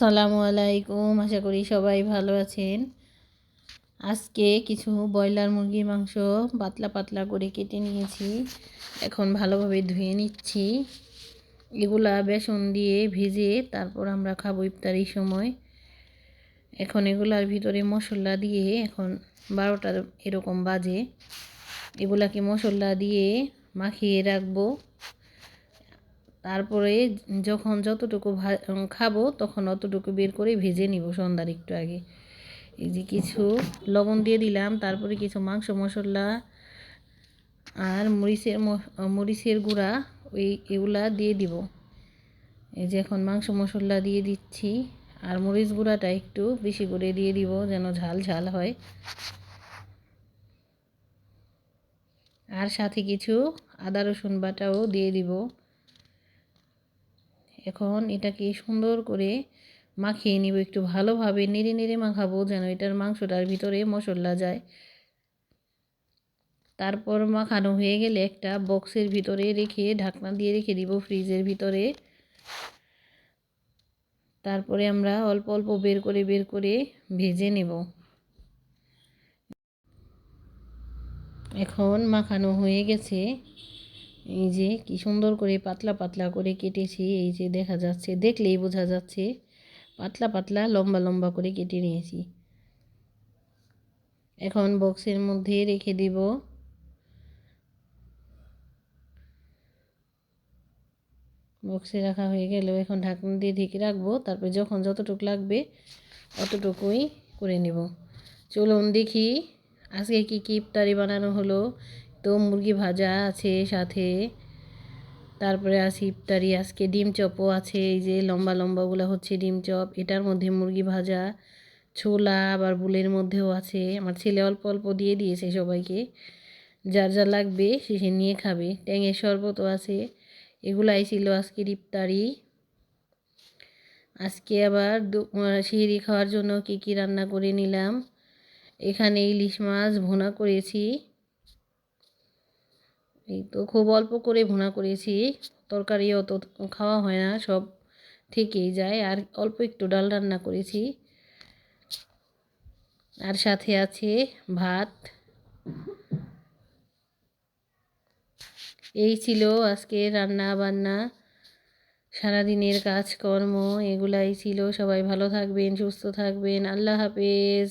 আসসালামু আলাইকুম, আশা করি সবাই ভালো আছেন। আজকে কিছু ব্রয়লার মুরগির মাংস পাতলা পাতলা করে কেটে নিয়েছি। এখন ভালোভাবে ধুয়ে নিচ্ছি। এগুলা বেসন দিয়ে ভিজে তারপর আমরা খাবো ইফতারির সময়। এখন এগুলার ভিতরে মশলা দিয়ে, এখন 12টার এরকম বাজে, এগুলাকে মশলা দিয়ে মাখিয়ে রাখবো। তারপরে যখন যতটুকু খাবো তখন অতটুকু বের করে ভেজে নিব সন্ধ্যার একটু আগে। এই যে কিছু লবণ দিয়ে দিলাম, তারপরে কিছু মাংস মশলা আর মরিচের গুঁড়া এগুলা দিয়ে দিব। এই যে এখন মাংস মশলা দিয়ে দিচ্ছি, আর মরিচ গুঁড়াটা একটু বেশি করে দিয়ে দিব যেন ঝাল ঝাল হয়। আর সাথে কিছু আদা রসুন বাটাও দিয়ে দিব। এখন এটাকে সুন্দর করে মাখিয়ে নিব, একটু ভালোভাবে নেড়ে নেড়ে মাখাবো যেন এটার মাংসটার ভিতরে মশলা যায়। তারপর মাখানো হয়ে গেলে একটা বক্সের ভিতরে রেখে ঢাকনা দিয়ে রেখে দিব ফ্রিজের ভিতরে। তারপরে আমরা অল্প অল্প বের করে ভেজে নেব। এখন মাখানো হয়ে গেছে। এই যে কি সুন্দর করে পাতলা পাতলা করে কেটেছি, এই যে দেখা যাচ্ছে, দেখলেই বোঝা যাচ্ছে পাতলা পাতলা লম্বা লম্বা করে কেটে নিয়েছি। এখন বক্সের মধ্যে রেখে দিব। বক্সে রাখা হয়ে গেল, এখন ঢাকনা দিয়ে ঢেকে রাখবো। তারপরে যখন যতটুকু লাগবে অতটুকুই করে নেব। চলুন দেখি আজকে কি কি ইফতারি বানানো হলো। তো মুরগি ভাজা আছে সাথে, তারপরে আছে ইফতারি আজকে ডিম চপও আছে। এই যে লম্বা লম্বাগুলো হচ্ছে ডিম চপ, এটার মধ্যে মুরগি ভাজা, ছোলা আবার বুলের মধ্যেও আছে। আমার ছেলে অল্প অল্প দিয়ে দিয়েছে সবাইকে, যার যা লাগবে সে নিয়ে খাবে। ট্যাঙের শরবতও আছে। এগুলাই ছিল আজকের ইফতারি। আজকে আবার সিঁড়ি খাওয়ার জন্য কি কি রান্না করে নিলাম। এখানে ইলিশ মাছ ভুনা করেছি। এই তো খুব অল্প করে ভুনা করেছি, তরকারি অত খাওয়া হয় না, সব থেকেই যায়। আর অল্প একটু ডাল রান্না করেছি, আর সাথে আছে ভাত। এই ছিল আজকে রান্না বান্না, সারাদিনের কাজকর্ম এগুলাই ছিল। সবাই ভালো থাকবেন, সুস্থ থাকবেন। আল্লাহ হাফেজ।